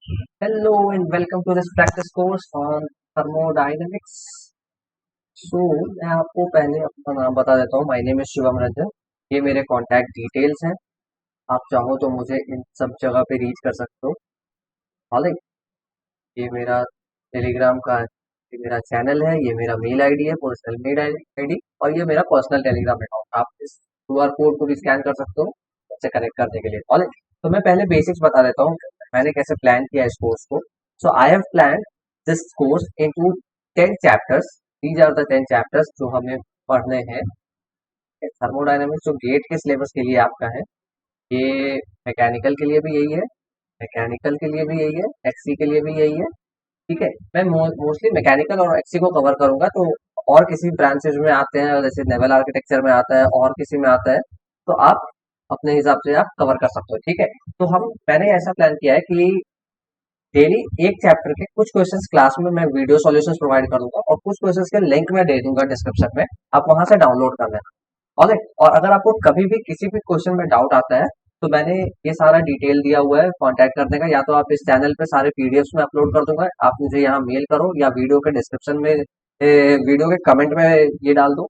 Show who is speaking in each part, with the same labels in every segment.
Speaker 1: Hello and welcome to this practice course on thermodynamics. So मैं आपको पहले अपना नाम बता देता हूँ. My name is Shivam Ranjan. ये मेरे कॉन्टैक्ट डिटेल्स हैं. आप चाहो तो मुझे इन सब जगह पे रीच कर सकते हो. हालांकि ये मेरा टेलीग्राम का ये मेरा चैनल है. ये मेरा मेल आईडी है, पर्सनल मेल आईडी. और ये मेरा पर्सनल टेलीग्राम अकाउंट. आप इस QR कोड को भी स्कैन कर सकते हो इससे कनेक्ट करने के लिए. हालांकि तो मैं पहले बेसिक्स बता देता हूँ मैंने कैसे प्लान किया इस कोर्स को. So I have plan this course into 10 chapters. These are the 10 chapters जो हमें पढ़ने हैं. थर्मोडायनेमिक्स जो गेट के सिलेबस के लिए आपका है, ये मैकेनिकल के लिए भी यही है, मैकेनिकल के लिए भी यही है, एक्सी के लिए भी यही है. ठीक है. मैं मोस्टली मैकेनिकल और एक्सी को कवर करूंगा. तो और किसी ब्रांचेज में आते हैं, जैसे नेवल आर्किटेक्चर में आता है और किसी में आता है, तो आप अपने हिसाब से आप कवर कर सकते हो. ठीक है. तो मैंने ऐसा प्लान किया है कि डेली एक चैप्टर के कुछ क्वेश्चंस क्लास में मैं वीडियो सॉल्यूशंस प्रोवाइड करूंगा और कुछ क्वेश्चंस के लिंक मैं दे दूंगा डिस्क्रिप्शन में. आप वहां से डाउनलोड कर लेना. ऑलराइट. और अगर आपको कभी भी किसी भी क्वेश्चन में डाउट आता है तो मैंने ये सारा डिटेल दिया हुआ है कांटेक्ट करने का. या तो आप इस चैनल पे सारे पीडीएफ्स में अपलोड कर दूंगा, आप मुझे यहाँ मेल करो, या वीडियो के डिस्क्रिप्शन में वीडियो के कमेंट में ये डाल दो,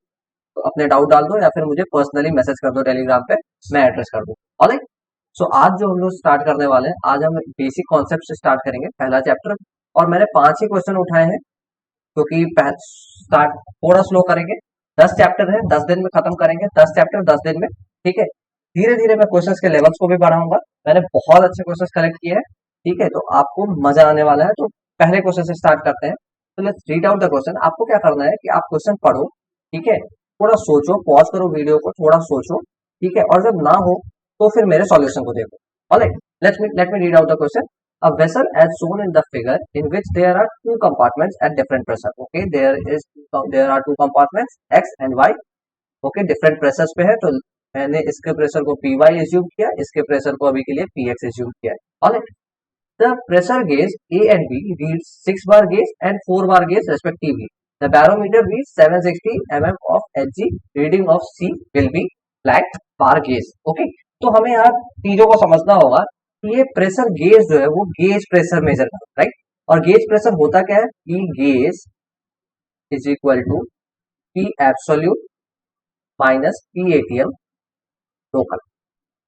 Speaker 1: तो अपने डाउट डाल दो, या फिर मुझे पर्सनली मैसेज कर दो टेलीग्राम पे, मैं एड्रेस कर दूँ. ऑलराइट. सो आज जो हम लोग स्टार्ट करने वाले हैं, आज हम बेसिक कॉन्सेप्ट से स्टार्ट करेंगे पहला चैप्टर. और मैंने 5 ही क्वेश्चन उठाए हैं क्योंकि स्टार्ट थोड़ा स्लो करेंगे. 10 चैप्टर है, 10 दिन में खत्म करेंगे. 10 चैप्टर 10 दिन में. ठीक है. धीरे धीरे मैं क्वेश्चंस के लेवल्स को भी बढ़ाऊंगा. मैंने बहुत अच्छे क्वेश्चंस कलेक्ट किए हैं. ठीक है. तो आपको मजा आने वाला है. तो पहले क्वेश्चन से स्टार्ट करते हैं. तो let's read out the question. आपको क्या करना है कि आप क्वेश्चन पढ़ो. ठीक है. थोड़ा सोचो, पॉज करो वीडियो को, थोड़ा सोचो. ठीक है. और जब ना हो तो फिर मेरे सॉल्यूशन को देखो. Alright. let me read out the question. A vessel as shown in the figure in which there are two compartments at different pressure. Okay, there are two compartments X and Y. Okay, different pressures पे है. तो मैंने इसके pressure को Py assume किया, इसके pressure को अभी के लिए Px एज्यूम किया है. Alright. The pressure gauge A and B reads 6 bar gauge and 4 bar gauge respectively. The barometer reads 760 mm of Hg. Reading of C will be flat bar gauge. Okay, तो हमें यहाँ चीजों को समझना होगा कि ये प्रेशर गेज जो है वो गेज प्रेशर मेजर करता है. राइट. और गेज प्रेशर होता क्या है? P gauge is equal to P absolute minus P ATM local.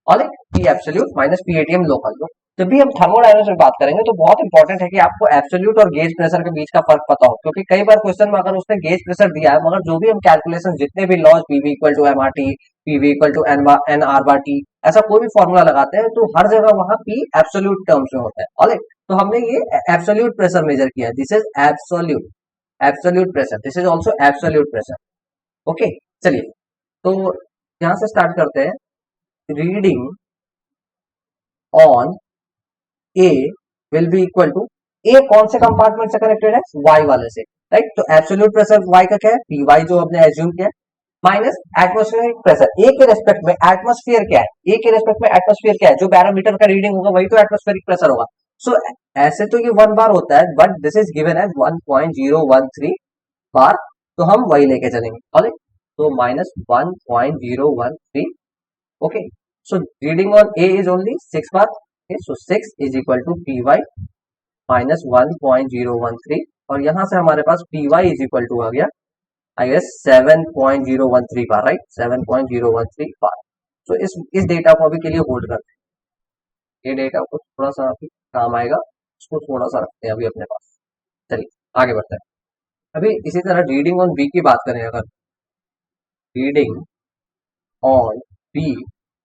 Speaker 1: और P absolute minus P ATM local. जब भी हम थर्मोडायनामिक्स में बात करेंगे तो बहुत इंपॉर्टेंट है कि आपको एब्सोल्यूट और गेज प्रेशर के बीच का फर्क पता हो. क्योंकि कई बार क्वेश्चन में अगर उसने गेज प्रेशर दिया है, मगर जो भी हम कैलकुलेशन, जितने भी laws PV equal to M R T, PV equal to N R bar T, ऐसा कोई भी फॉर्मूला लगाते हैं, तो हर जगह वहां पी एब्सोल्यूट टर्म्स में होता है. ऑलराइट. तो हमने ये एब्सोल्यूट प्रेशर मेजर किया है. This is absolute pressure. This is also absolute pressure. Okay. चलिए, तो यहां से स्टार्ट करते हैं. Reading on A will be equal to, A कौन से कंपार्टमेंट से कनेक्टेड है? वाई वाले से. राइट. तो एब्सोल्यूट प्रेशर वाई का क्या है? पी वाई जो हमने एज्यूम किया, माइनस एटमोस्फेरिक प्रेशर. ए के रेस्पेक्ट में एटमोस्फियर क्या है? ए के रेस्पेक्ट में एटमोस्फियर क्या है? जो बैरोमीटर का रीडिंग होगा वही तो एटमोस्फेरिक प्रेशर होगा. सो ऐसे तो ये 1 बार होता है, but this is given as 1.013 bar. तो हम वही लेके चलेंगे. ऑलराइट. तो minus 1.013. Okay. So reading on A is only 6 bar. So 6 is equal to P Y minus 1.013. और यहां से हमारे पास P Y is equal to आ गया, आई गेस 7.013 बार. राइट. 7.013 बार. तो इस डेटा को अभी के लिए होल्ड करते हैं. ये डेटा को थोड़ा सा अभी काम आएगा, उसको थोड़ा सा रखते हैं अभी अपने पास. चलिए आगे बढ़ते हैं. अभी इसी तरह रीडिंग ऑन बी की बात करें, अगर reading on B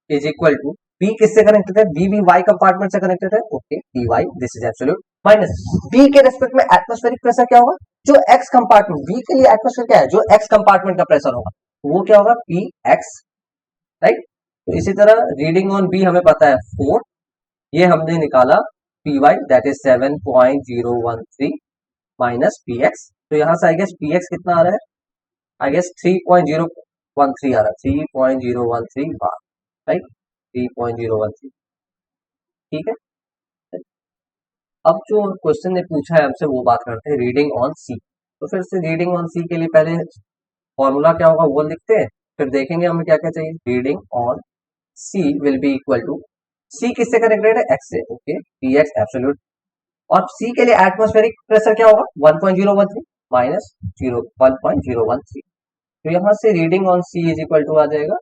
Speaker 1: is equal to, B किससे कनेक्टेड है? बी भी वाई कंपार्टमेंट से कनेक्टेड है. Okay. P Y, this is absolute, minus B के रेस्पेक्ट में एटमोस्फेरिक प्रेशर क्या होगा? जो एक्स कंपार्टमेंट, बी के लिए एटमोस्फेयर क्या है? जो एक्स कंपार्टमेंट का प्रेशर होगा वो क्या होगा? P x. राइट. तो इसी तरह रीडिंग ऑन बी हमें पता है 4. ये हमने निकाला P Y, that is 7.013 minus P X. तो यहां से आई गेस पी एक्स कितना आ रहा है? आई गेस 3.013 आ रहा है. 3.013 बार. राइट. 3.013. ठीक है. अब जो क्वेश्चन ने पूछा है हमसे वो बात करते हैं. रीडिंग ऑन सी. तो फिर से रीडिंग ऑन सी के लिए पहले फॉर्मूला क्या होगा वो लिखते हैं, फिर देखेंगे हमें क्या क्या चाहिए. Reading on C will be equal to, C किससे कनेक्टेड है? एक्स से. ओके. पी एक्स एब्सोल्यूट और सी के लिए एटमॉस्फेरिक प्रेशर क्या होगा 1.013 माइनस 1.013। तो यहाँ से reading on C is equal to आ जाएगा,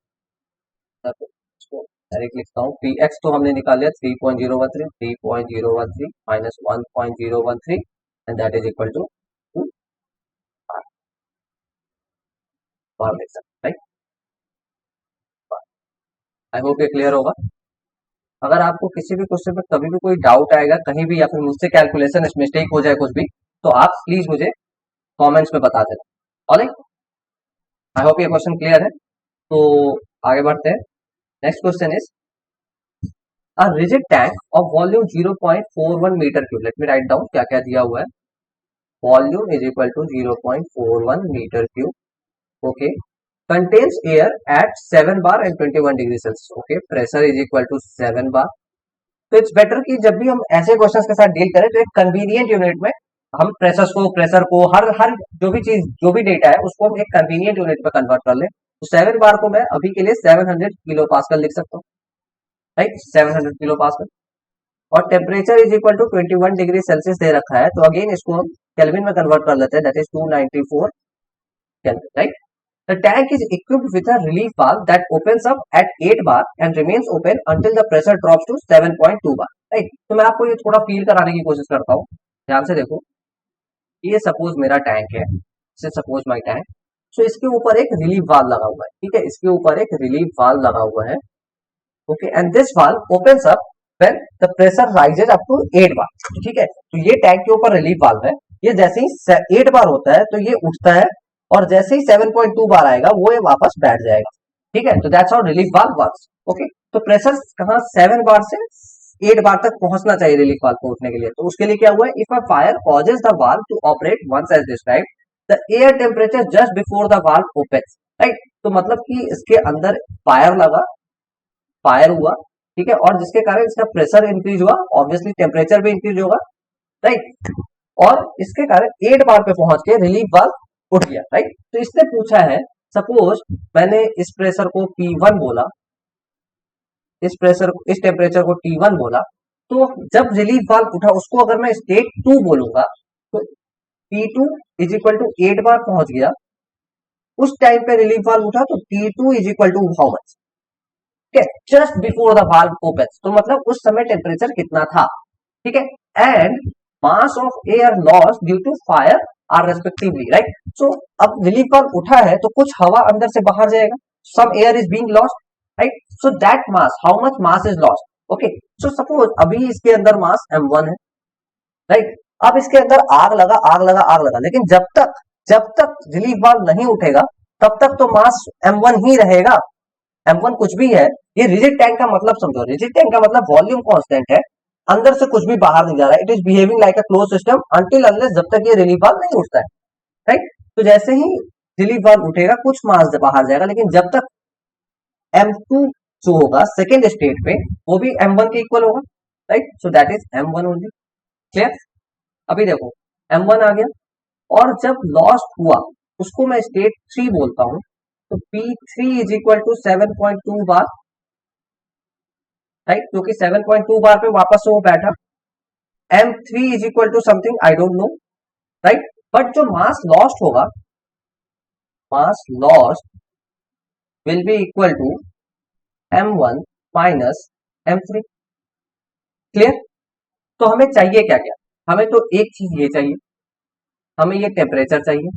Speaker 1: डायरेक्ट लिखता हूँ, पी एक्स तो हमने निकाल लिया 3.013 माइनस 1.013 and that is equal to बाहर लिख सकते, राइट। आई होप ये क्लियर होगा। अगर आपको किसी भी क्वेश्चन में कभी भी कोई डाउट आएगा कहीं भी, या फिर मुझसे कैलकुलेशन मिस्टेक हो जाए कुछ भी, तो आप प्लीज मुझे कमेंट्स में बता देना। ऑलराइट, आई होप ये क्वेश्चन क्लियर है। तो आगे बढ़ते हैं। Next question is a rigid tank of volume 0.41 metre cube. Let me write down क्या क्या दिया हुआ है। Volume is equal to 0.41 metre cube, okay, contains air at 7 bar and 21 degree Celsius, okay, pressure is equal to 7 bar. तो it's better कि जब भी हम ऐसे क्वेश्चंस के साथ डील करें तो एक कन्वीनियंट यूनिट में हम प्रेशर को हर हर जो भी चीज जो भी डेटा है उसको हम एक कन्वीनियंट यूनिट में कन्वर्ट कर ले। तो 7 बार को मैं अभी के लिए 700 किलो पास्कल लिख सकता हूँ, राइट, 700 किलो पास्कल। और temperature is equal to 21 degree Celsius दे रखा है, तो अगेन इसको हम केल्विन में कन्वर्ट कर लेते हैं, that is 294 kelvin, right. The tank is equipped with a relief valve that opens up at 8 bar and remains open until the pressure drops to 7.2 bar, right? तो मैं आपको ये थोड़ा फील कराने की कोशिश करता हूँ, ध्यान से देखो। ये सपोज मेरा टैंक है, सपोज माय टैंक। सो इसके ऊपर एक रिलीफ वाल्व लगा हुआ है, ठीक है, इसके ऊपर एक रिलीफ वाल्व लगा हुआ है, okay, and this valve opens up when the pressure rises up to 8 bar, ठीक है। तो ये टैंक के ऊपर रिलीफ वाल्व है, ये जैसे ही 8 बार होता है तो ये उठता है, और जैसे ही 7.2 बार आएगा वो ये वापस बैठ जाएगा, ठीक है। तो that's how relief valve works, okay. तो प्रेशर कहाँ 7 बार से 8 बार तक पहुंचना चाहिए रिलीफ वाल्व को उठने के लिए। तो उसके लिए क्या हुआ है, if a fire causes the valve to operate once as described the air temperature just before the valve opens, right. तो मतलब कि इसके अंदर फायर हुआ, ठीक है, और जिसके कारण इसका प्रेशर इंक्रीज हुआ, ऑब्वियसली टेम्परेचर भी इंक्रीज होगा, राइट। और इसके कारण 8 बार पे पहुंच के रिलीफ वाल्व उठ गया, राइट। तो इसने पूछा है, सपोज मैंने इस प्रेशर को P1 बोला, इस टेम्परेचर को T1 बोला, तो जब रिलीफ वाल्व उठा उसको अगर मैं स्टेट 2 बोलूंगा तो T2 इज इक्वल टू 8 बार पहुंच गया, उस टाइम पे रिलीफ वाल्व उठा तो T2 is equal to how much, just before the valve opens. तो मतलब उस समय टेम्परेचर कितना था, ठीक है, and mass of air loss due to fire are respectively, right. So अब रिलीफ वाल्व उठा है तो कुछ हवा अंदर से बाहर जाएगा, some air is being lost, right. So that mass, how much mass is lost, okay. So suppose अभी इसके अंदर मास m1 है, राइट। अब इसके अंदर आग लगा, लेकिन जब तक रिलीफ वाल्व नहीं उठेगा तब तक तो मास m1 ही रहेगा, m1 कुछ भी है। ये रिजिड टैंक का मतलब समझो, रिजिड टैंक का मतलब वॉल्यूम कांस्टेंट है, अंदर से कुछ भी बाहर नहीं जा रहा है, it is behaving like a close system until unless जब तक ये रिलीफ वाल्व नहीं उठता है, राइट। तो जैसे ही रिलीफ वाल्व उठेगा कुछ मास बाहर जाएगा, लेकिन जब तक m2 जो होगा सेकेंड स्टेट पे वो भी m1 के इक्वल होगा, right. So that is m1 only, clear. अभी देखो m1 आ गया, और जब लॉस्ट हुआ उसको मैं स्टेट 3 बोलता हूं, तो P3 is equal to 7.2 bar, right, क्योंकि 7.2 बार पे वापस से वो बैठा। m3 is equal to something I don't know, right. But जो मास लॉस्ट होगा, mass lost will be equal to m1 minus m3, clear. तो हमें चाहिए क्या क्या, हमें तो एक चीज ये चाहिए, हमें ये टेम्परेचर चाहिए,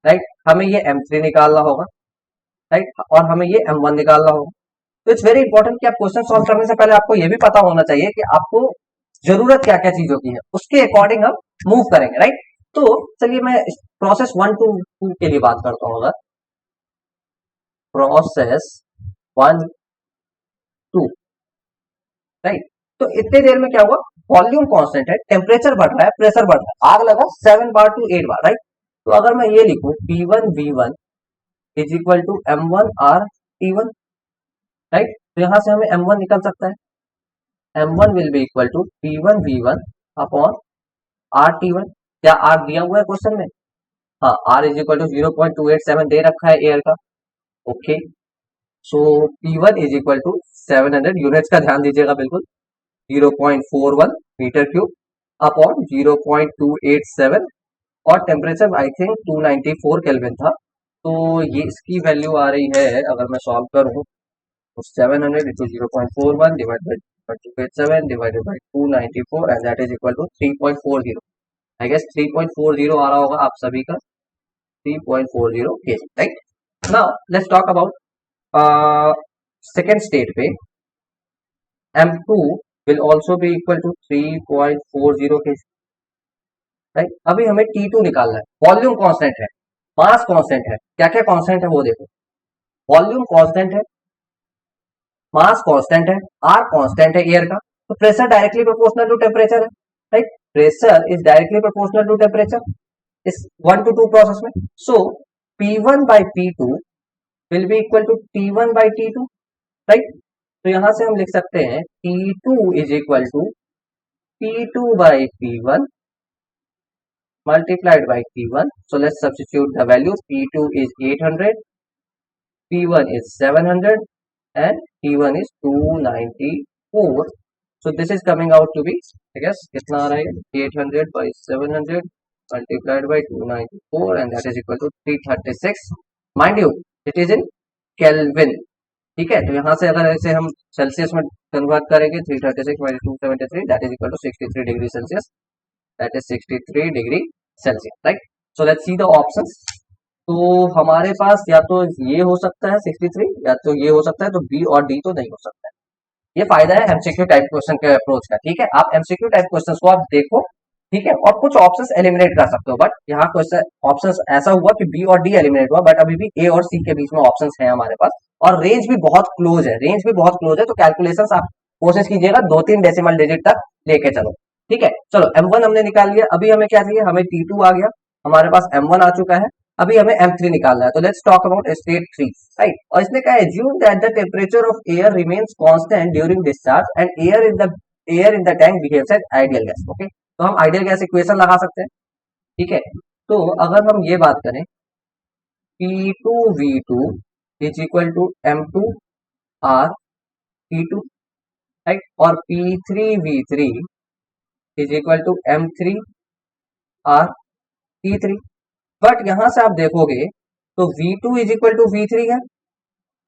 Speaker 1: राइट, हमें ये m3 निकालना होगा, राइट, और हमें ये m1 निकालना होगा। तो इट्स वेरी इंपॉर्टेंट कि आप क्वेश्चन सॉल्व करने से पहले आपको ये भी पता होना चाहिए कि आपको जरूरत क्या क्या चीजों की है, उसके अकॉर्डिंग हम मूव करेंगे, राइट। तो चलिए मैं प्रोसेस 1 to 2 के लिए बात करता हूं। अगर प्रोसेस 1 2, राइट, तो इतने देर में क्या हुआ, वॉल्यूम कांस्टेंट है, टेम्परेचर बढ़ रहा है, प्रेशर बढ़ रहा है, आग लगा 7 बार टू 8 बार, राइट। तो अगर मैं ये लिखूं P1 V1 is equal to m1 R T1, right, तो यहां से हमें m1 निकल सकता है, m1 will be equal to P1 V1 upon R T1। क्या R दिया हुआ है क्वेश्चन में, हाँ, R इज इक्वल टू 0.287 दे रखा है एयर का, okay. So P1 is equal to 700, units का ध्यान दीजिएगा बिल्कुल, 0.41 मीटर क्यूब, अपॉन 0.287 और टेम्परेचर आई थिंक 294 केल्विन था। तो ये इसकी वैल्यू आ रही है, अगर मैं सॉल्व करूँ तो 700 into 0.41 divide by 287 divided by 294 and that is equal to 3.40। I guess 3.40 आ रहा होगा आप सभी का, 3.40 kg, right. Now let's talk about second state पे M2 will also be equal to 3.40 kg, right. अभी हमें T2 निकालना है। वॉल्यूम कांस्टेंट है, मास कांस्टेंट है, क्या क्या कांस्टेंट है वो देखो। वॉल्यूम कांस्टेंट है, मास कांस्टेंट है, आर कांस्टेंट है एयर का, तो pressure directly proportional to temperature है, right. Pressure is directly proportional to temperature इस 1 to 2 प्रोसेस में। So P1 by P2 will be equal to T1 by T2, right. तो यहां से हम लिख सकते हैं T2 is equal to P2 by P1 multiplied by P1. So let's substitute the value. P2 is 800, P1 is 700 and T1 is 294. So this is coming out to be, I guess, कितना आ रहा है 800 by 700 multiplied by 294 and that is equal to 336. Mind you, it is in Kelvin. ठीक है, तो यहाँ से अगर इसे हम सेल्सियस में कन्वर्ट करेंगे 336 minus 273 that is equal to 63 degree Celsius. That is 63 degree Celsius, right? So let's see the options. तो हमारे पास या तो ये हो सकता है 63 या तो ये हो सकता है, तो बी और डी तो नहीं हो सकता है। ये फायदा है एमसीक्यू टाइप क्वेश्चन के अप्रोच का, ठीक है। आप एमसीक्यू टाइप क्वेश्चंस को आप देखो, ठीक है, और कुछ ऑप्शंस एलिमिनेट कर सकते हो, बट यहाँ क्वेश्चन ऑप्शंस ऐसा हुआ कि बी और डी एलिमिनेट हुआ, बट अभी भी ए और सी के बीच में ऑप्शंस हैं हमारे पास, और रेंज भी बहुत क्लोज है, रेंज भी बहुत क्लोज है। तो कैलकुलेशंस आप कोशिश कीजिएगा 2-3 डेसिमल डिजिट तक लेके चलो, ठीक है। चलो M1 हमने निकाल लिया, अभी हमें क्या चाहिए, हमें T2 आ गया, हमारे पास M1 आ चुका है, अभी हमें M3 निकालना है। तो let's talk about state 3, right. और इसने कहा assume that the temperature of air remains constant during discharge and air in the tank behaves as ideal gas. Okay, तो हम आइडियल गैस इक्वेशन लगा सकते हैं, ठीक है। तो अगर हम ये बात करें P2V2 is equal to M2 R T2, right, और P3V3 is equal to M3 R T3, but यहां से आप देखोगे तो V2 is equal to V3 है,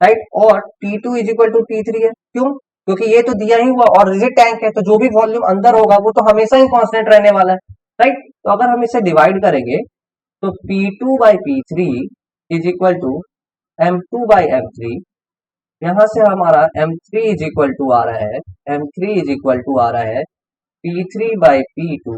Speaker 1: राइट, और T2 is equal to T3 है। क्यों? क्योंकि ये तो दिया ही हुआ और रिजिड टैंक है, तो जो भी वॉल्यूम अंदर होगा वो तो हमेशा ही कांस्टेंट रहने वाला है, राइट। तो अगर हम इसे डिवाइड करेंगे तो P2 by P3 is equal to M2 by M3, यहां से हमारा M3 इज इक्वल टू आ रहा है, M3 इज इक्वल टू आ रहा है P3 by P2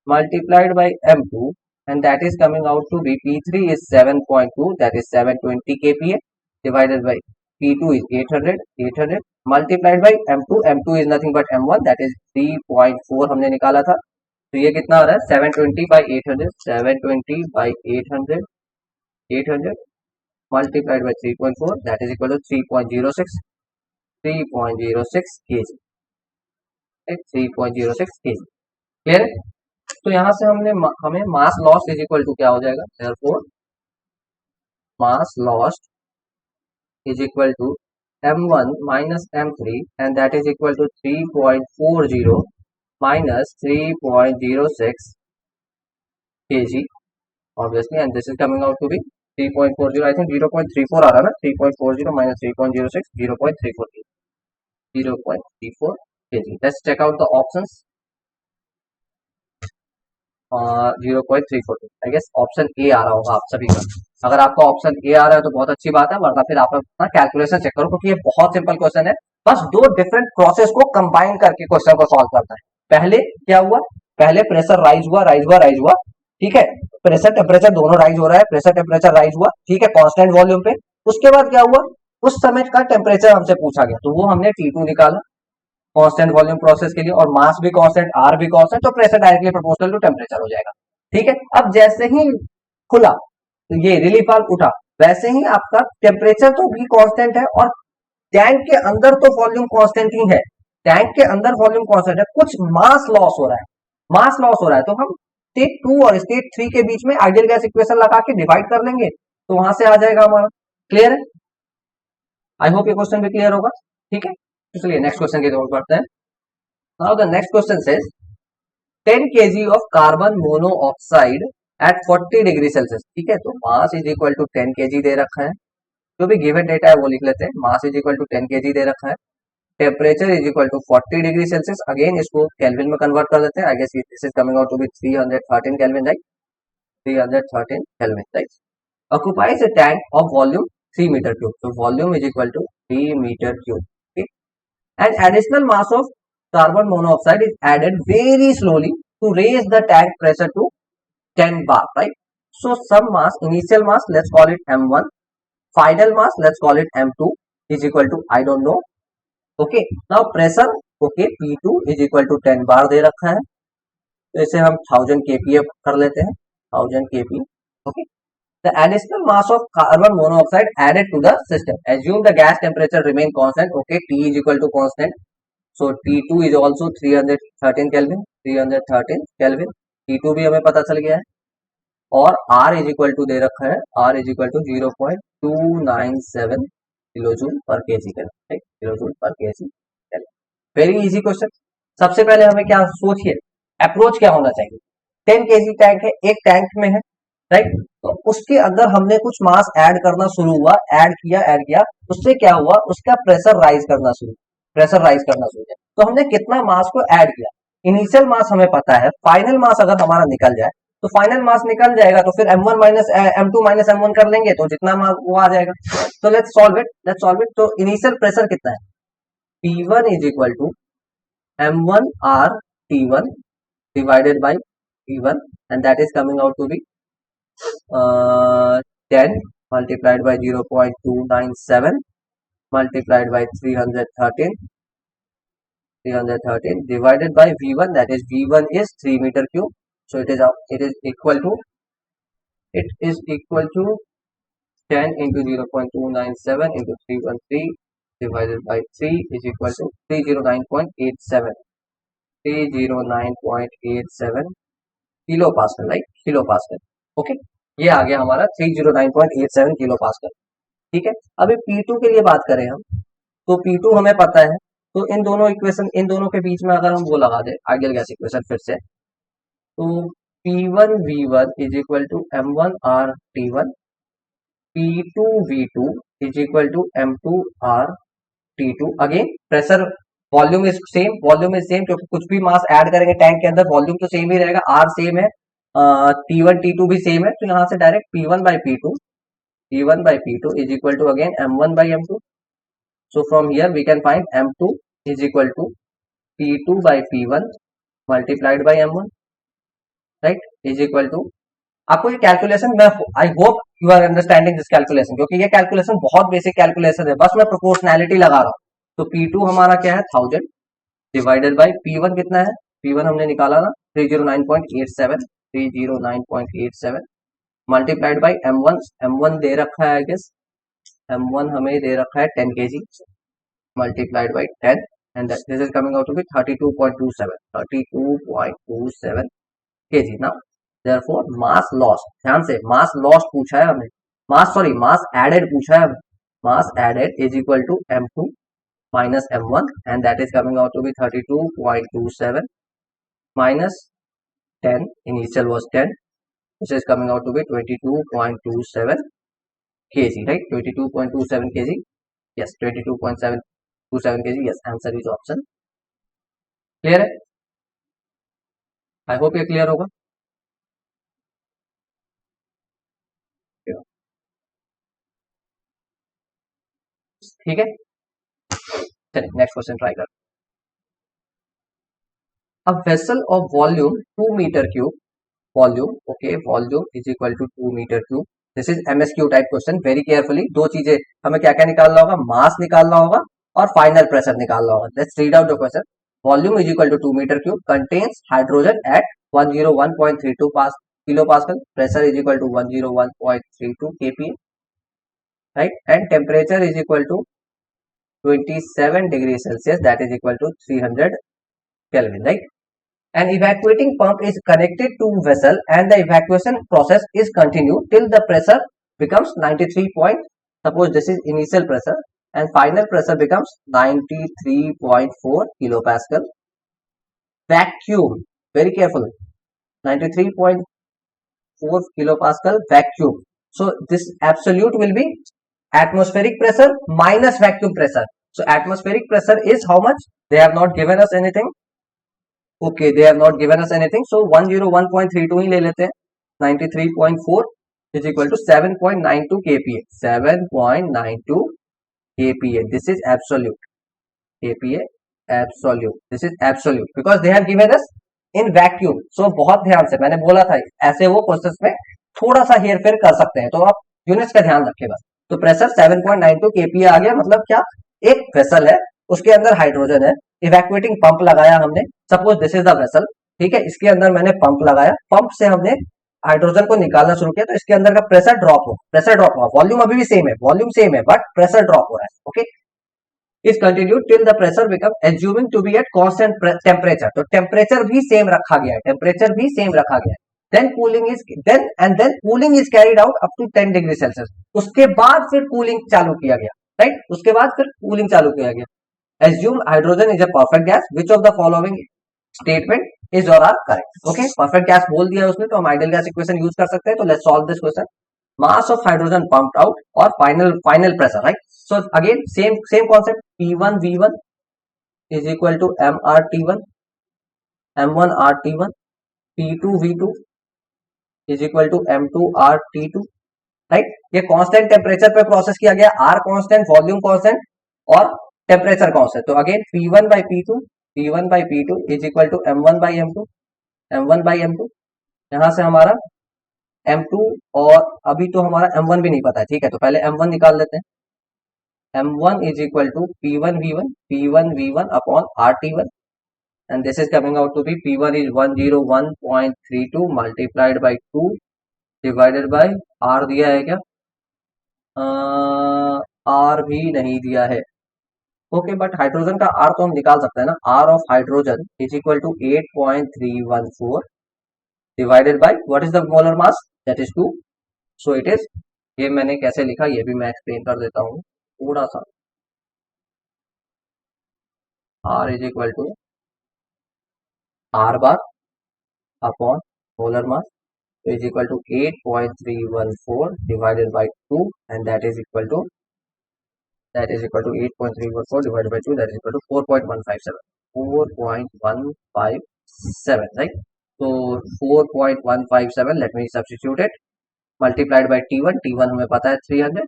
Speaker 1: multiplied by M2 and that is coming out to be P3 is 7.2, that is 720 kPa divided by P2 is 800 multiplied by M2, M2 is nothing but M1 that is 3.4 हमने निकाला था। तो ये कितना आ रहा है 720 by 800, 720 by 800 multiplied by 3.4 that is equal to 3.06 kg, 3.06 kg, clear है। तो यहां से हमें mass loss is equal to क्या हो जाएगा, therefore mass loss is equal to M1 minus M3 and that is equal to 3.40 minus 3.06 kg obviously, and this is coming out to be 3.40, I think 0.34 आ रहा है ना, 3.40 minus 3.06 0.34 kg, 0.34 kg. Let's check out the options. 0.34, I guess option A आ रहा होगा आप सभी का। अगर आपका ऑप्शन ए आ रहा है तो बहुत अच्छी बात है, वरना फिर आप अपना कैलकुलेशन चेक करो, क्योंकि ये बहुत सिंपल क्वेश्चन है। बस दो डिफरेंट प्रोसेस को कंबाइन करके क्वेश्चन को सॉल्व करना है। पहले क्या हुआ, पहले प्रेशर राइज हुआ, ठीक है, प्रेशर टेम्परेचर दोनों राइज हो रहा है, प्रेशर टेम्परेचर राइज हुआ, ठीक है, कांस्टेंट वॉल्यूम पे। उसके बाद क्या हुआ, उस समय का टेम्परेचर हमसे पूछा गया, तो वो हमने T2 निकाला कांस्टेंट वॉल्यूम प्रोसेस के लिए, और मास भी कांस्टेंट, आर भी कांस्टेंट, तो pressure directly proportional to temperature हो जाएगा, ठीक है। अब जैसे ही खुला तो ये रिलीफ वाल्व उठा, वैसे ही आपका टेम्परेचर तो भी कांस्टेंट है और टैंक के अंदर तो वॉल्यूम कांस्टेंट ही है, टैंक के अंदर वॉल्यूम कांस्टेंट है, कुछ मास लॉस हो रहा है, तो हम स्टेट 2 और स्टेट 3 के बीच में आइडियल गैस इक्वेशन लगा के डिवाइड कर लेंगे, तो वहां से आ जाएगा हमारा। क्लियर है, आई होप ये क्वेश्चन भी क्लियर होगा, ठीक है। तो चलिए नेक्स्ट क्वेश्चन की तरफ बढ़ते हैं। Now the next question says 10 kg of carbon monoxide at 40 degree Celsius. ठीक है, तो mass is equal to 10 kg दे रखा है, जो भी गिवन डेटा है वो लिख लेते हैं। Mass is equal to 10 kg दे रखा है, temperature is equal to 40 degree Celsius. Again इसको केल्विन में कन्वर्ट कर देते हैं। I guess this is coming out to be 313 Kelvin, right? 313 Kelvin, right? occupies a tank of volume 3 meter cube. So volume is equal to 3 meter cube. Okay? And additional mass of carbon monoxide is added very slowly to raise the tank pressure to 10 bar, right? So some mass, initial mass, let's call it M1. Final mass, let's call it M2 is equal to, I don't know. Okay. Now pressure, okay, P2 is equal to 10 bar दे रखा है, तो इसे हम 1000 kPa कर लेते हैं, 1000 kPa. Okay. The additional mass of carbon monoxide added to the system. Assume the gas temperature remain constant. Okay, T is equal to constant. So T2 is also 313 Kelvin. 313 Kelvin. T2 भी हमें पता चल गया है, और R is equal to दे रखा है, R is equal to 0.297 kilojoule पर केजी Kelvin. ठीक, किलोजूल पर KG Kelvin. Very easy question. सबसे पहले हमें क्या सोचिए, अप्रोच क्या होना चाहिए. 10 kg टैंक है, एक टैंक में है, राइट? तो उसके अंदर हमने कुछ मास ऐड करना शुरू हुआ, ऐड किया, उससे क्या हुआ, उसका प्रेशर राइज करना शुरू किया. तो हमने कितना मास को ऐड किया. इनिशियल मास हमें पता है, फाइनल मास अगर हमारा निकल जाए तो फाइनल मास निकल जाएगा, तो फिर M1 minus M2 minus M1 कर लेंगे तो जितना मास वो आ जाएगा. तो लेट्स सॉल्व इट. तो इनिशियल प्रेशर कितना है, P1 is equal to M1 R T1 divided by P1, and that is coming out to be 10 multiplied by 0.297 multiplied by 313 divided by V1, that is V1 is 3 meter cube. So it is equal to 10 into 0.297 into 313 divided by 3 is equal to 309.87 kilo pascal, right? Kilo pascal. Okay, ये आ गया हमारा 309.87 kilo pascal. ठीक है, अभी P2 के लिए बात करें हम, तो P2 हमें पता है, तो इन दोनों इक्वेशन, इन दोनों के बीच में अगर हम वो लगा दे आइडियल गैस इक्वेशन फिर से, तो P1 V1 is equal to M1 R T1, P2 V2 is equal to M2 R T2. Again pressure, volume is same, क्योंकि कुछ भी मास ऐड करेंगे टैंक के अंदर वॉल्यूम तो सेम ही रहेगा, R सेम है, T1 T2 भी सेम है, तो यहाँ से direct P1 by P2 is equal to again M1 by M2. So from here we can find M2 is equal to P2 by P1 multiplied by M1, right? Is equal to, आपको ये calculation, मैं I hope you are understanding this calculation, क्योंकि ये calculation बहुत basic calculation है, बस मैं proportionality लगा रहा हूँ. तो P2 हमारा क्या है 1000 डिवाइडेड बाई P1 कितना है, P1 हमने निकाला ना 309.87 मल्टीप्लाइड बाई M1 दे रखा है, आई गेस M1 हमें दे रखा है 10 kg multiplied by 10, and this is coming out to be 32.27 kg. Now therefore mass loss, ध्यान से मास लॉस पूछा है हमें, मास एडेड पूछा है हमें. Mass added is equal to M2 minus M1, and that is coming out to be 32.27 minus 10, initial was 10, which is coming out to be 22.27 kg, right? 22.27 kg, yes, 22.727 kg, yes, answer is option. Clear है? I hope ये clear होगा. ठीक है, चलिए next question try कर. A vessel of volume 2 meter cube, volume is equal to 2 meter cube. This is MSQ type question. Very carefully, दो चीजें हमें क्या क्या निकालना होगा, मास निकालना होगा और फाइनल प्रेशर निकालना होगा. Let's read out the question. Volume is equal to 2 meter cube, contains hydrogen at 101.32 kilopascal. Pressure is equal to 101.32 kPa, right? And temperature is equal to 27 degrees Celsius, that is equal to 300 Kelvin, right? An evacuating pump is connected to vessel and the evacuation process is continued till the pressure becomes 93 point, suppose this is initial pressure, and final pressure becomes 93.4 kilopascal. Vacuum very careful, 93.4 kilopascal vacuum. So this absolute will be atmospheric pressure minus vacuum pressure. So atmospheric pressure is how much? They have not given us anything. Okay, they have not given us anything. So 101.32 ही ले लेते हैं. 93.4 is equal to 7.92 kPa. 7.92 kPa. This is absolute. kPa absolute. This is absolute because they have given us in vacuum. So बहुत ध्यान से, मैंने बोला था ऐसे वो प्रोसेस में थोड़ा सा हेर फेर कर सकते हैं, तो आप यूनिट्स का ध्यान रखिएगा. तो प्रेशर 7.92 kPa आ गया. मतलब क्या, एक वेसल है, उसके अंदर हाइड्रोजन है, इवैक्यूएटिंग पंप लगाया हमने. Suppose this is the vessel, ठीक है. इसके अंदर मैंने पंप लगाया, पंप से हमने हाइड्रोजन को निकालना शुरू किया, तो इसके अंदर का प्रेशर ड्रॉप हो, प्रेशर ड्रॉप हुआ. वॉल्यूम अभी भी सेम है, वॉल्यूम सेम है, बट प्रेशर ड्रॉप हो रहा है. Okay, is continued till the pressure become assuming to be at constant temperature. तो टेम्परेचर भी सेम रखा गया है, टेम्परेचर भी सेम रखा गया है. then cooling is then cooling is carried out up to 10 degree Celsius. उसके बाद फिर कूलिंग चालू किया गया, राइट. उसके बाद फिर कूलिंग चालू किया गया. assume hydrogen is a perfect gas, which of the following statement is or are correct. okay, perfect gas बोल दिया उसने, तो हम आइडियल गैस इक्वेशन यूज कर सकते हैं. तो let's solve this question. mass of hydrogen pumped out or final pressure, right. So again same concept. P1 V1 is equal to MRT1 M1 RT1. P2 V2 is equal to M2 RT2, right. ये constant temperature पे process किया गया. R constant, volume constant और temperature constant. तो again P1 by P2 is equal to M1 by M2. यहां से हमारा M2 और अभी तो हमारा M1 भी नहीं पता है, ठीक है. तो पहले M1 निकाल लेते हैं. M1 is equal to P1 V1 upon RT1, and this is coming out to be P1 is 101.32 multiplied by 2 divided by R. दिया है क्या? R भी नहीं दिया है. ओके, बट हाइड्रोजन का R तो हम निकाल सकते हैं ना. R of hydrogen is equal to 8.314 divided by what is the molar mass, that is 2. So it is, ये मैंने कैसे लिखा ये भी मैं एक्सप्लेन कर देता हूँ थोड़ा सा. R is equal to R bar upon molar mass is equal to 8.314 divided by 2, and that is equal to 8.314 divided by 2, that is equal to 4.157, right. So 4.157, let me substitute it, multiplied by T1 हमें पता है 300.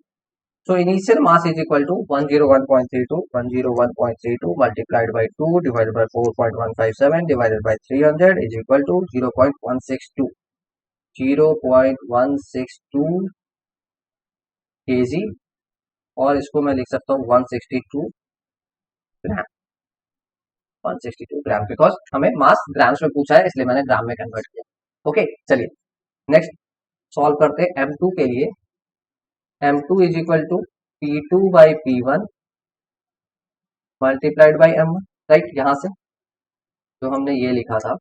Speaker 1: So initial mass is equal to 101.32 multiplied by 2 divided by 4.157 divided by 300 is equal to 0.162 kg, और इसको मैं लिख सकता हूँ 162 ग्राम, because हमें मास ग्राम्स में पूछा है, इसलिए मैंने ग्राम में कन्वर्ट किया. ओके, चलिए नेक्स्ट सॉल्व करते हैं M2 के लिए. M2 is equal to P2 by P1 multiplied by M1, right. यहाँ से जो हमने ये लिखा था,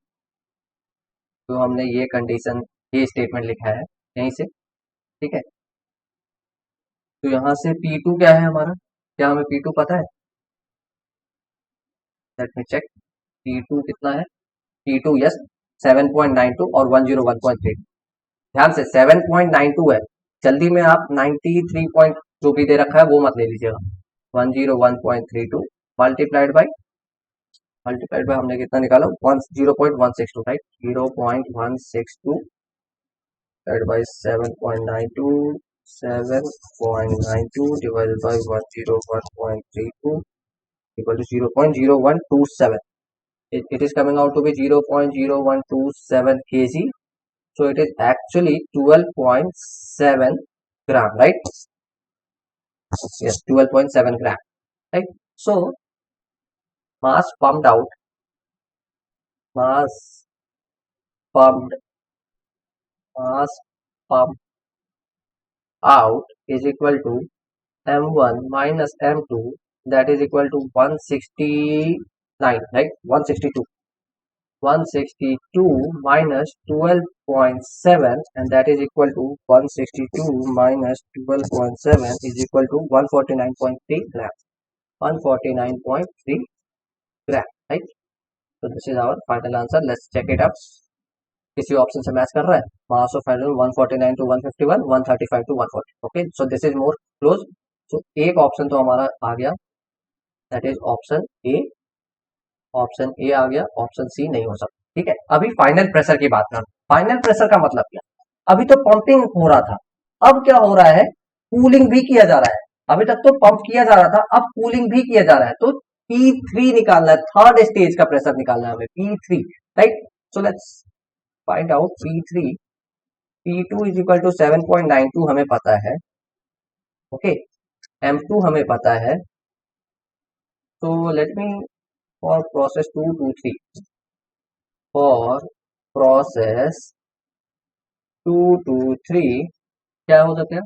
Speaker 1: जो हमने ये कंडीशन, ये स्टेटमेंट लिखा है यहीं से, ठीक है. तो यहाँ से P2 क्या है हमारा, क्या हमें P2 पता है? Let me check. P2 कितना है? P2 यस 7.92 और 101.3. ध्यान से 7.92 है, जल्दी में आप 93 पॉइंट जो भी दे रखा है वो मत ले लीजिएगा. 101.32 मल्टीप्लाइड बाई हमने कितना निकाला 0.162, right. 0.162 divided by 7.92 divided by 101.32 equal to 0.0127. It is coming out to be 0.0127 kg. So it is actually 12.7 gram, right? Yes, 12.7 gram, right? So mass pumped out is equal to M1 minus M2, that is equal to 169, right? 162 minus 12.7, and that is equal to 162 minus 12.7 is equal to 149.3 grams. 149.3 grams, right? तो this is our final answer, let's check it out. किसी option से match कर रहा है। Mass of hydrogen 149 to 151, 135 to 140। Okay, so this is more close. सो एक option तो हमारा आ गया, that is option A. Option A आ गया, ऑप्शन सी नहीं हो सकता। ठीक है, अभी फाइनल प्रेशर की बात कर। फाइनल प्रेशर का मतलब क्या? अभी तो पंपिंग हो रहा था, अब क्या हो रहा है, कूलिंग भी किया जा रहा है। अभी तक तो पंप किया जा रहा था, अब कूलिंग भी किया जा रहा है। तो P3 निकालना है, थर्ड स्टेज का प्रेशर निकालना है हमें, P3। Right, so let's find out P3। P2 is equal to 7.92 हमें पता है। ओके, M2 हमें पता है। तो let me for process 223, for process 223 क्या हो सकता है?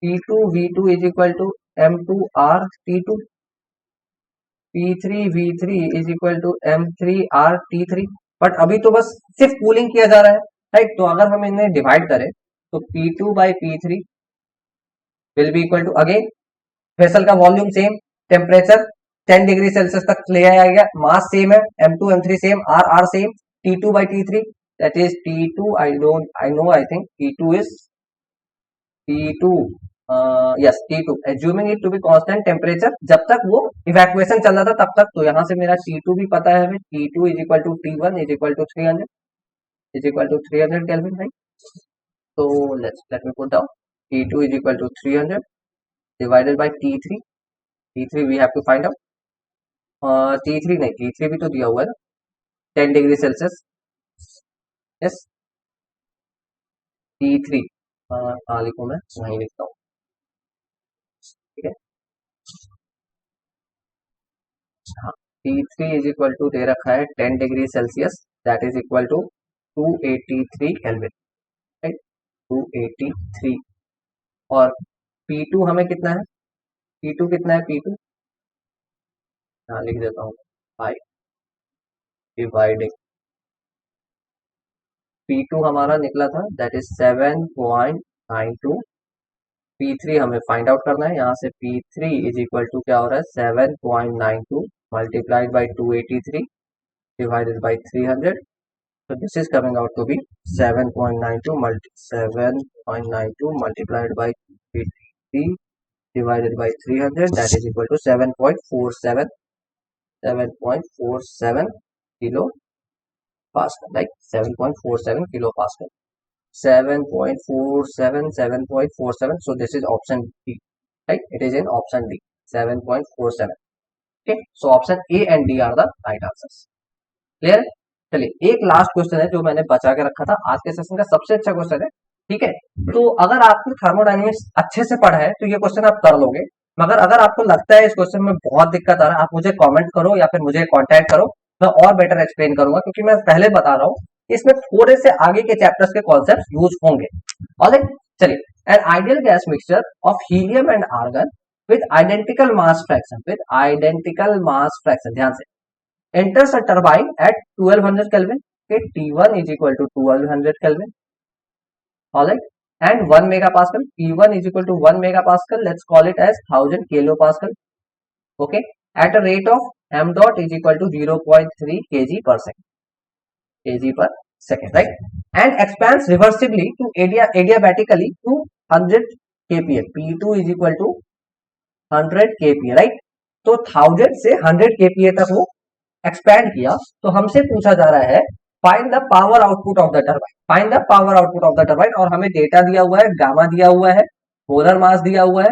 Speaker 1: P2 V2 is equal to M2R T2, P3 V3 is equal to M3R T3। But अभी तो बस सिर्फ कूलिंग किया जा रहा है। राइट, तो अगर हम इन्हें डिवाइड करें तो P2 by P3 will be equal to, again vessel का volume same, temperature 10 degree Celsius तक ले आया गया, मास सेम है, M2 M3 same, R same, T2 by T3 that is T2। I know I think T2 is T2, yes T2, assuming it to be constant temperature, जब तक वो evacuation चल रहा था तब तक। तो यहां से मेरा T2 भी पता है हमें, T2 is equal to T1 is equal to 300 is equal to 300 kelvin. Right, तो let me put down T2 is equal to 300 divided by T3। T3 we have to find out, T3 नहीं, T3 भी तो दिया हुआ है ना, 10 degree Celsius. Yes, T3 कहाँ लिखूं मैं, वहीं लिखता हूँ। ठीक है, हाँ, T3 इज इक्वल टू दे रखा है 10 degree Celsius, that is equal to 283 Kelvin. Right, 283। और P2 हमें कितना है, P2 कितना है, P2 हाँ लिख देता हूँ, बाई डिवाइडिंग P2 हमारा निकला था दैट इज 7.92। P3 हमें फाइंड आउट करना है, यहाँ से P3 इज इक्वल टू क्या हो रहा है, 7.92 multiplied by 283 divided by 300. So this is coming out to be 7.92 multiplied by 3 divided by 300, that is equal to 7.47 kilo pascal, like 7.47 kilo pascal, 7.47. So this is option D, right? It is in option D, 7.47. Okay, so option A and D are the right answers. Clear है? चलिए एक last question है जो मैंने बचा के रखा था, आज के सेशन का सबसे अच्छा क्वेश्चन है। ठीक है, तो अगर आपको थर्मोडायनेमिक्स अच्छे से पढ़ा है तो ये क्वेश्चन आप कर लोगे, मगर अगर आपको लगता है इस क्वेश्चन में बहुत दिक्कत आ रहा है, आप मुझे कमेंट करो या फिर मुझे कांटेक्ट करो, मैं और बेटर एक्सप्लेन करूंगा, क्योंकि मैं पहले बता रहा हूँ इसमें थोड़े से आगे के चैप्टर्स के कॉन्सेप्ट यूज होंगे। ऑलराइट, चलिए, an ideal gas mixture of helium and argon with identical mass fraction, ध्यान से, enters a turbine at 1200 Kelvin. Okay, T1 is equal to 1200 Kelvin. Alright, and 1 megapascal. P1 is equal to 1 megapascal. Let's call it as 1000 kilopascal. Okay, at a rate of m dot is equal to 0.3 kg per second. Kg per second, right? And expands reversibly to adiabatically to 100 kPa. P2 is equal to 100 kPa, right? तो 1000 से 100 kPa तक वो expand किया। तो हमसे पूछा जा रहा है find the power output of the turbine, find the power output of the turbine, और हमें डेटा दिया हुआ है, गामा दिया हुआ है, मोलर मास दिया हुआ है,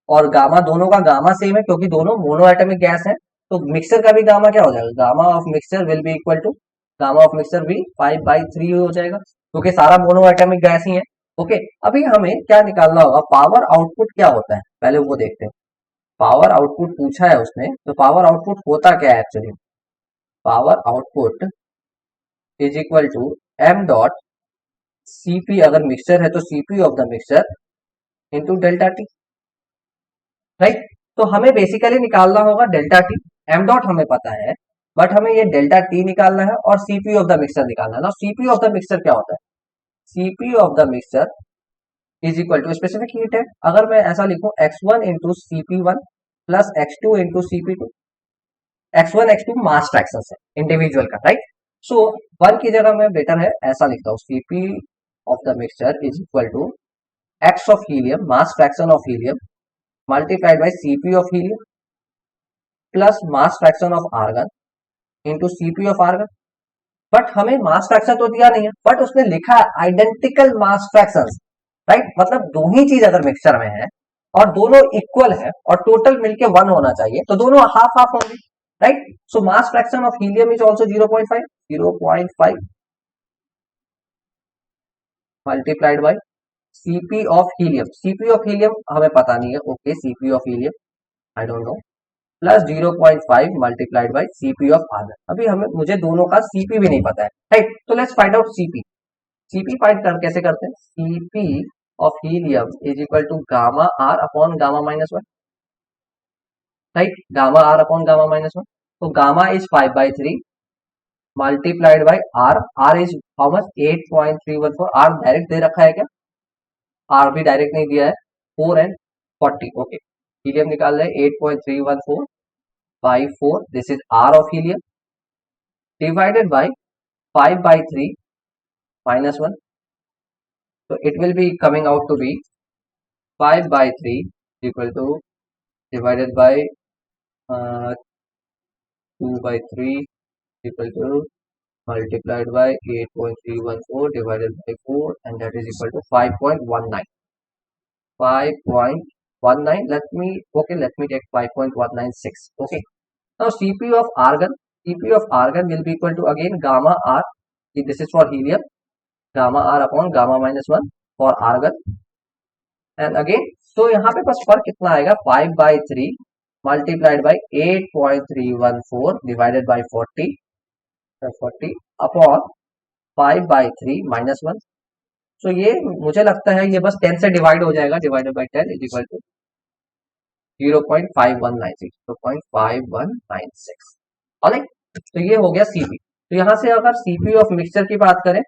Speaker 1: और गामा, दोनों का गामा सेम है क्योंकि दोनों मोनो एटॉमिक गैस है। तो मिक्सर का भी गामा क्या हो जाएगा, gamma of mixture will be equal to, gamma of mixture भी 5/3 हो जाएगा क्योंकि सारा मोनो एटॉमिक गैस ही है। ओके, अभी हमें क्या निकालना होगा, पावर आउटपुट क्या होता है, पहले वो देखते हैं। पावर आउटपुट पूछा है उसने, तो पावर आउटपुट होता क्या है actually, power output is equal to m dot Cp, अगर मिक्सचर है तो Cp of the mixture into delta T. Right, तो हमें बेसिकली निकालना होगा डेल्टा टी, m डॉट हमें पता है, बट हमें ये डेल्टा टी निकालना है और Cp ऑफ द मिक्सचर निकालना है ना। Cp ऑफ द मिक्सचर क्या होता है, Cp of the mixture is equal to specific heat है। अगर मैं ऐसा लिखूं x1 into Cp1 plus x2 into Cp2, x1 x2 mass fractions है इंडिविजुअल का, राइट। सो 1 की जगह मैं बेटर है ऐसा लिखता हूँ, Cp of the mixture is equal to x of helium, mass fraction of helium, multiplied by Cp of helium plus mass fraction of argon into Cp of argon. But हमें mass fraction तो दिया नहीं है, but उसने लिखा है identical mass fraction, right. मतलब दो ही चीज अगर मिक्सचर में है और दोनों इक्वल है और टोटल मिलके 1 होना चाहिए, तो दोनों हाफ हाफ होंगे, right. So mass fraction of helium is also 0.5 multiplied by Cp of helium. Cp of helium हमें पता नहीं है, okay, Cp of helium I don't know, plus 0.5 multiplied by Cp of argon. अभी हमें मुझे दोनों का Cp भी नहीं पता है, राइट। तो let's find out Cp। Cp find कर कैसे करते हैं, Cp of helium is equal to gamma R upon gamma minus 1, right. Gamma R upon gamma minus 1, तो gamma is 5/3 multiplied by R, R is how much 8.314, R direct दे रखा है क्या, are भी डायरेक्ट नहीं दिया है, 4 एंड 40, ओके। हीलियम निकाल रहे हैं 8.314 by 4, this is R of helium divided by 5/3 minus 1, so it will be coming out to be 5/3 equal to divided by 2/3 equal to multiplied by 8.314 divided by 4, and that is equal to 5.19. 5.19, let me take 5.196, okay. Now Cp of argon will be equal to again gamma r, this is for helium, gamma r upon gamma minus 1 for argon, and again तो यहाँ पे बस फर्क कितना आएगा, 5/3 multiplied by 8.314 divided by 40 upon 5/3 minus 1। सो ये मुझे लगता है ये बस 10 से डिवाइड हो जाएगा, divided by 10 is equal to 0.5196। Alright, तो ये हो गया Cp। तो यहाँ से अगर Cp ऑफ मिक्सचर की बात करें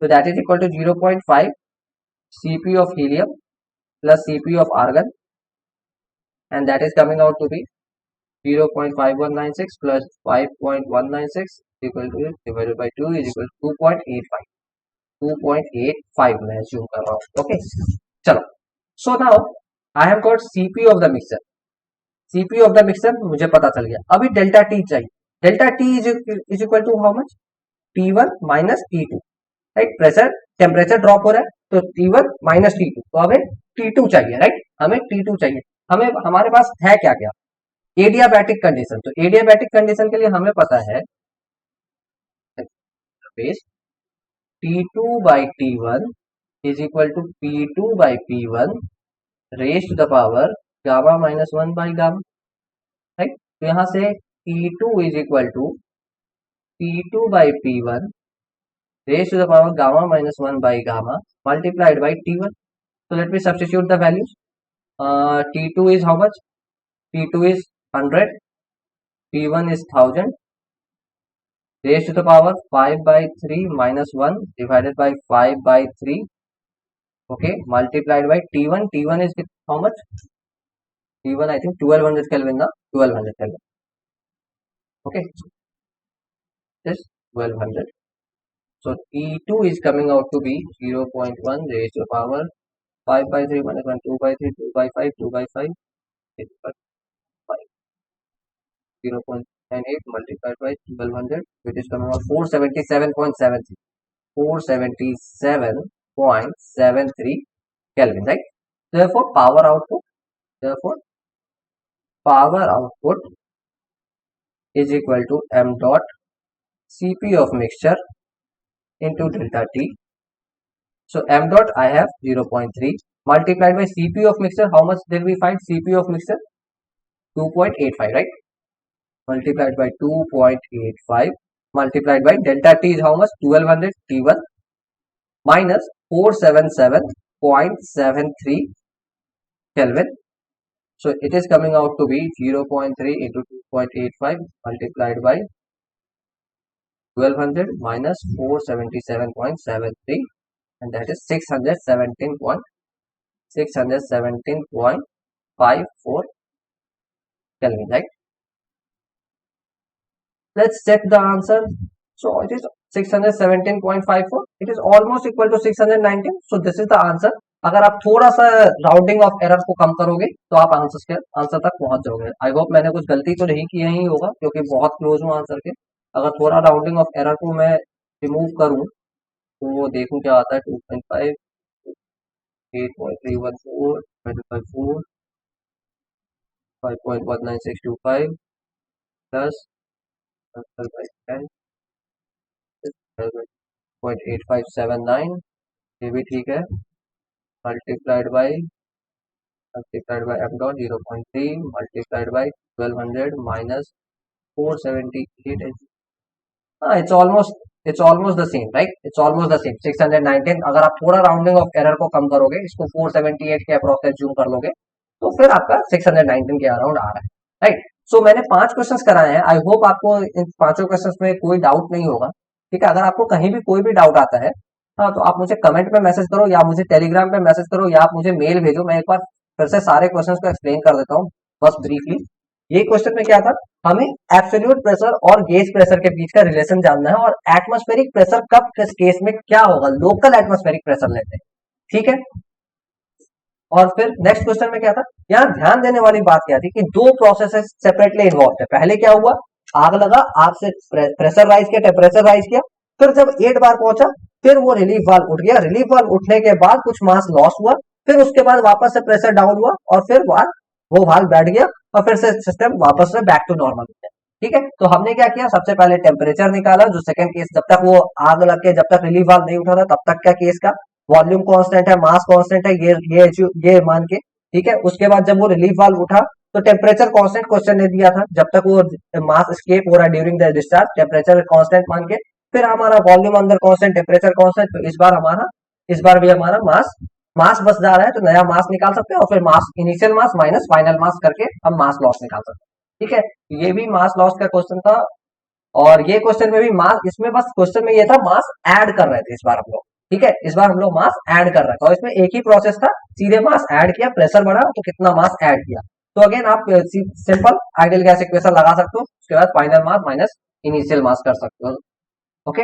Speaker 1: तो that is equal to 0.5 Cp of helium plus Cp of argon, and that is coming out to be 0.5196 plus 5.196 equal to divided by 2 is equal to 2.85 मैं assume कर रहा हूँ, okay। चलो, so now I have got Cp of the mixture, Cp of the mixture मुझे पता चल गया। अभी डेल्टा T चाहिए, delta T is equal to how much, T1 minus T2, right. Pressure temperature drop हो रहा है तो T1 माइनस T2, तो हमें T2 चाहिए, राइट। हमें T2 चाहिए, हमें हमारे पास है क्या क्या, एडियाबैटिक कंडीशन। तो एडियाबैटिक कंडीशन के लिए हमें पता है T2 by T1 is equal to P2 by P1 raised to the power gamma minus 1 by gamma, right. तो यहाँ से T2 is equal to P2 by P1 raised to the power gamma minus 1 by gamma multiplied by T1. So let me substitute the values. T2 is how much? T2 is 100, P1 is 1000 raised to the power 5/3 minus 1 divided by 5/3, okay, multiplied by T1. T1 is how much? T1 I think 1200 Kelvin, na 1200 Kelvin, okay, this 1200. So T2 is coming out to be 0.1 raised to the power 5/3 minus 1, 2/3, 2/5, 2/5, 0.98 multiplied by 1200, which is coming out 477.73, 477.73 Kelvin, right? Therefore power output is equal to m dot Cp of mixture into delta T. So m dot I have 0.3 multiplied by Cp of mixture. How much did we find Cp of mixture? 2.85, right? Multiplied by 2.85 multiplied by delta T is how much? 1200 T1 minus 477.73 Kelvin. So it is coming out to be 0.3 into 2.85 multiplied by 1200 minus 477.73, and that is 617.54 Kelvin, right? Let's check the answer. So it is 617.54. It is almost equal to 619. So this is the answer. अगर आप थोड़ा सा rounding off error को कम करोगे तो आप answer तक पहुंच जाओगे. आई होप मैंने कुछ गलती तो नहीं किया ही होगा क्योंकि बहुत क्लोज हूँ आंसर के. अगर थोड़ा राउंडिंग ऑफ एरर को मैं रिमूव करूँ तो वो देखूं क्या आता है. 2.5, 8.314, 25.4, 5.19625 प्लस 10, 0.8579. ये भी ठीक है. Multiplied by M dot 0.3 multiplied by 1200 minus 478. हाँ, it's almost the same, right. It's almost the same. 619. अगर आप थोड़ा राउंडिंग ऑफ एरर को कम करोगे, इसको 478 के अप्रोक्स एज्यूम कर लोगे, तो फिर आपका 619 के अराउंड आ रहा है, राइट. सो मैंने 5 क्वेश्चंस कराए हैं. आई होप आपको इन पांचों क्वेश्चंस में कोई डाउट नहीं होगा. ठीक है. अगर आपको कहीं भी कोई भी डाउट आता है, हाँ, तो आप मुझे कमेंट पे मैसेज करो या मुझे टेलीग्राम पे मैसेज करो या आप मुझे मेल भेजो. मैं एक बार फिर से सारे क्वेश्चंस को एक्सप्लेन कर देता हूँ बस ब्रीफली. ये क्वेश्चन में क्या था, हमें एब्सोल्यूट प्रेशर और गेज प्रेशर के बीच का रिलेशन जानना है और एटमॉस्फेरिक प्रेशर कब किस केस में क्या होगा. लोकल एटमॉस्फेरिक प्रेशर लेते हैं. ठीक है. और फिर नेक्स्ट क्वेश्चन में क्या था, यहाँ ध्यान देने वाली बात क्या थी कि दो प्रोसेसेस सेपरेटली इन्वॉल्व है. पहले क्या हुआ, आग लगा, आग से प्रेशर राइज किया, टेम्परेचर राइज किया. फिर जब 8 बार पहुंचा, फिर वो रिलीफ वाल्व उठ गया. रिलीफ वाल्व उठने के बाद कुछ मास लॉस हुआ, फिर उसके बाद वापस से प्रेशर डाउन हुआ और फिर वो वाल्व बैठ गया और फिर से सिस्टम वापस से बैक टू नॉर्मल हो गया. ठीक है. तो हमने क्या किया, सबसे पहले टेम्परेचर निकाला. जो सेकंड केस, जब तक वो आग लग के जब तक रिलीफ वाल्व नहीं उठा था तब तक का केस का वॉल्यूम कांस्टेंट है, मास कांस्टेंट है, ये मान के. ठीक है. उसके बाद जब वो रिलीफ वाल्व उठा तो टेम्परेचर कांस्टेंट क्वेश्चन ने दिया था. जब तक वो मास एस्केप हो रहा है during the discharge, temperature constant मान के. फिर हमारा वॉल्यूम अंदर कांस्टेंट, टेम्परेचर कांस्टेंट. तो इस बार भी हमारा मास बस जा रहा है तो नया मास निकाल सकते हैं और फिर मास इनिशियल मास माइनस फाइनल मास करके हम मास लॉस निकाल सकते हैं. ठीक है. ये भी मास लॉस का क्वेश्चन था और ये क्वेश्चन में भी मास, इसमें बस क्वेश्चन में ये था मास ऐड कर रहे थे इस बार हम लोग. ठीक है. इस बार हम लोग मास ऐड कर रहे थे और इसमें एक ही प्रोसेस था, सीधे मास ऐड किया, प्रेशर बढ़ा तो कितना मास ऐड किया. तो अगेन आप सिंपल आइडियल गैस इक्वेशन लगा सकते हो. उसके बाद फाइनल मास माइनस इनिशियल मास कर सकते हो. ओके.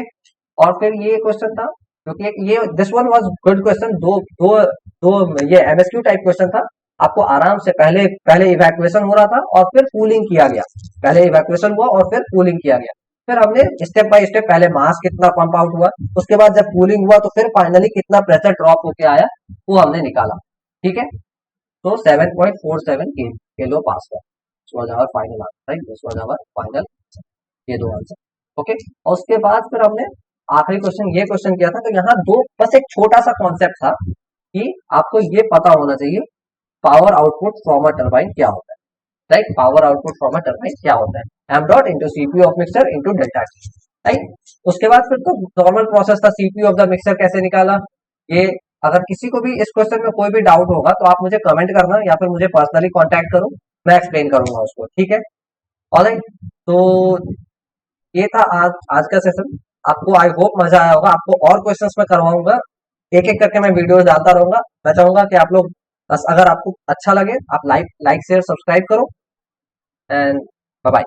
Speaker 1: और फिर ये क्वेश्चन था क्योंकि ये this one was good question. दो दो दो ये एमएसक्यू टाइप क्वेश्चन था. आपको आराम से पहले पहले इवैक्यूएशन हो रहा था और फिर कूलिंग किया गया. पहले इवैक्यूएशन हुआ और फिर कूलिंग किया गया. फिर हमने स्टेप बाय स्टेप पहले मास कितना पंप आउट हुआ, उसके बाद जब कूलिंग हुआ तो फिर फाइनली कितना प्रेशर ड्रॉप होके आया वो हमने निकाला. ठीक है. तो 7.47 kilo pascal was our final answer, right. This was our final. ये दो आंसर. ओके. और उसके बाद फिर हमने आखिरी क्वेश्चन ये क्वेश्चन किया था. तो यहाँ दो बस एक छोटा सा कॉन्सेप्ट था कि आपको ये पता होना चाहिए power output from a turbine क्या होता है, right. Power output from a turbine क्या होता है, M dot into CPU of mixer into delta T, right. उसके बाद फिर तो नॉर्मल प्रोसेस था, सीपीयू ऑफ द मिक्सर कैसे निकाला. ये अगर किसी को भी इस क्वेश्चन में कोई भी डाउट होगा तो आप मुझे कमेंट करना या फिर मुझे पर्सनली कांटेक्ट करो, मैं एक्सप्लेन करूंगा उसको. ठीक है. ऑलराइट. तो ये था आज का सेशन. आपको आई होप मजा आया होगा. आपको और क्वेश्चंस मैं करवाऊंगा, एक एक करके मैं वीडियोस डालता रहूंगा. मैं चाहूंगा कि आप लोग बस अगर आपको अच्छा लगे आप लाइक शेयर सब्सक्राइब करो एंड बाय बाय.